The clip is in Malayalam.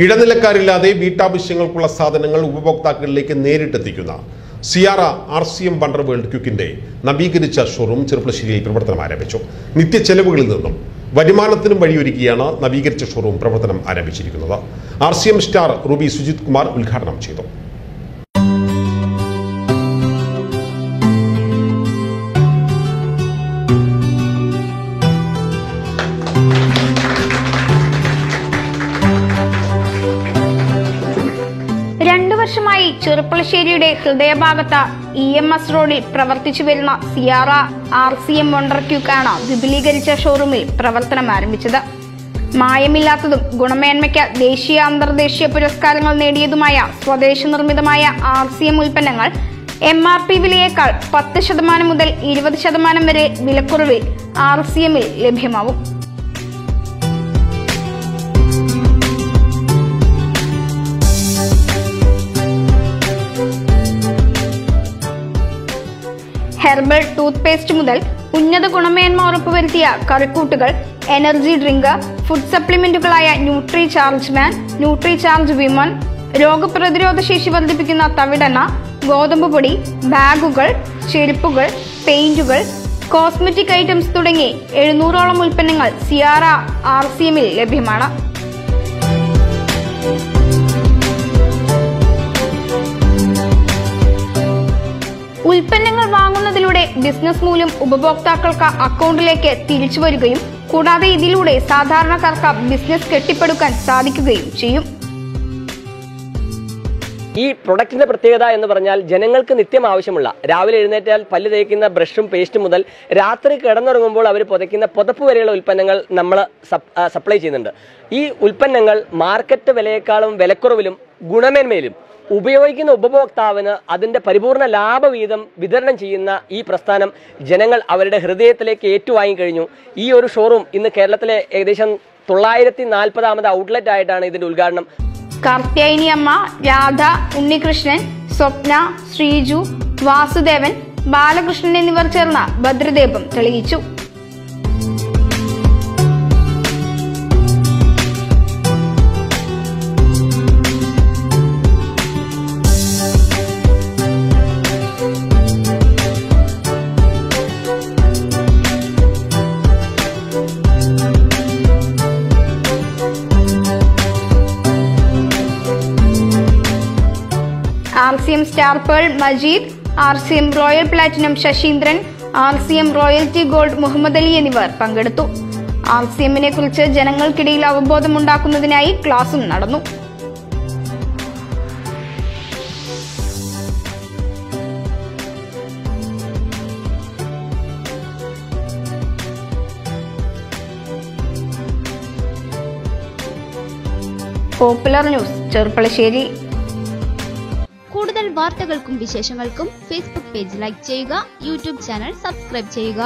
ഇടനിലക്കാരില്ലാതെ വീട്ടാവശ്യങ്ങൾക്കുള്ള സാധനങ്ങൾ ഉപഭോക്താക്കളിലേക്ക് നേരിട്ടെത്തിക്കുന്ന സിയാറ RCM വണ്ടർ വേൾഡ് ക്വിക്കിന്റെ നവീകരിച്ച ഷോറൂം ചെറുപ്പളശ്ശേരിയിൽ പ്രവർത്തനം ആരംഭിച്ചു. നിത്യച്ചെലവുകളിൽ നിന്നും വരുമാനത്തിനും വഴിയൊരുക്കിയാണ് നവീകരിച്ച ഷോറൂം പ്രവർത്തനം ആരംഭിച്ചിരിക്കുന്നത്. RCM star Ruby Sujith Kumar ഉദ്ഘാടനം ചെയ്തു. വർഷമായി ചെറുപ്പളശ്ശേരിയുടെ ഹൃദയഭാഗത്ത് EMS റോഡിൽ പ്രവർത്തിച്ചു വരുന്ന സിയാറ RCM വണ്ടർ ക്യൂക്കാണ് വിപുലീകരിച്ച ഷോറൂമിൽ പ്രവർത്തനം ആരംഭിച്ചത്. മായമില്ലാത്തതും ഗുണമേന്മയ്ക്ക് ദേശീയ അന്തർദേശീയ പുരസ്കാരങ്ങൾ നേടിയതുമായ സ്വദേശ നിർമ്മിതമായ RCM ഉൽപ്പന്നങ്ങൾ MRP വിലയേക്കാൾ 10% മുതൽ 20% വരെ വിലക്കുറവിൽ RCMൽ ലഭ്യമാവും. ഹെർബൽ ടൂത്ത് പേസ്റ്റ് മുതൽ ഉന്നത ഗുണമേന്മ ഉറപ്പുവരുത്തിയ കറിക്കൂട്ടുകൾ, എനർജി ഡ്രിങ്ക്, ഫുഡ് സപ്ലിമെന്റുകളായ Nutri Charge Man, Nutri Charge Women, രോഗപ്രതിരോധ ശേഷി വർദ്ധിപ്പിക്കുന്ന തവിടെണ്ണ, ഗോതമ്പ് പൊടി, ബാഗുകൾ, ചെരുപ്പുകൾ, പെയിന്റുകൾ, കോസ്മെറ്റിക് ഐറ്റംസ് തുടങ്ങി 700ഓളം ഉൽപ്പന്നങ്ങൾ സിയാറ RCMൽ ലഭ്യമാണ്. ഉൽപ്പന്നങ്ങൾ വാങ്ങുന്നതിലൂടെ ബിസിനസ് മൂല്യം ഉപഭോക്താക്കൾക്ക് അക്കൗണ്ടിലേക്ക് തിരിച്ചു വരികയും കൂടാതെ ഇതിലൂടെ സാധാരണക്കാർക്ക് ബിസിനസ് കെട്ടിപ്പടുക്കാൻ സാധിക്കുകയും ചെയ്യും. ഈ പ്രൊഡക്റ്റിന്റെ പ്രത്യേകത എന്ന് പറഞ്ഞാൽ ജനങ്ങൾക്ക് നിത്യം ആവശ്യമുള്ള രാവിലെ എഴുന്നേറ്റാൽ പല്ല് തേക്കുന്ന ബ്രഷും പേസ്റ്റും മുതൽ രാത്രി കിടന്നുറങ്ങുമ്പോൾ അവർ പുതയ്ക്കുന്ന പുതപ്പ് വരെയുള്ള ഉൽപ്പന്നങ്ങൾ നമ്മൾ സപ്ലൈ ചെയ്യുന്നുണ്ട്. ഈ ഉൽപ്പന്നങ്ങൾ മാർക്കറ്റ് വിലയേക്കാളും വിലക്കുറവിലും ഗുണമേന്മയിലും ഉപയോഗിക്കുന്ന ഉപഭോക്താവിന് അതിന്റെ പരിപൂർണ ലാഭവിഹിതം വിതരണം ചെയ്യുന്ന ഈ പ്രസ്ഥാനം ജനങ്ങൾ അവരുടെ ഹൃദയത്തിലേക്ക് ഏറ്റുവാങ്ങി കഴിഞ്ഞു. ഈ ഒരു ഷോറൂം ഇന്ന് കേരളത്തിലെ ഏകദേശം 940ാമത് ഔട്ട്ലെറ്റ് ആയിട്ടാണ് ഇതിന്റെ ഉദ്ഘാടനം. കാർത്യായനി അമ്മ, രാധ, ഉണ്ണികൃഷ്ണൻ, സ്വപ്ന, ശ്രീജു, വാസുദേവൻ, ബാലകൃഷ്ണൻ എന്നിവർ ചേർന്ന ഭദ്രദീപം തെളിയിച്ചു. RCM star pearl Majeed, RCM royal platinum Sasheendran, RCM royalty gold Muhammad Ali എന്നിവർ പങ്കെടുത്തു. RCMനെ കുറിച്ച് ജനങ്ങൾക്കിടയിൽ അവബോധമുണ്ടാക്കുന്നതിനായി ക്ലാസും നടന്നു. Popular news, Cherpulassery. കൂടുതൽ വാർത്തകൾക്കും വിശേഷങ്ങൾക്കും ഫേസ്ബുക്ക് പേജ് ലൈക്ക് ചെയ്യുക, യൂട്യൂബ് ചാനൽ സബ്സ്ക്രൈബ് ചെയ്യുക.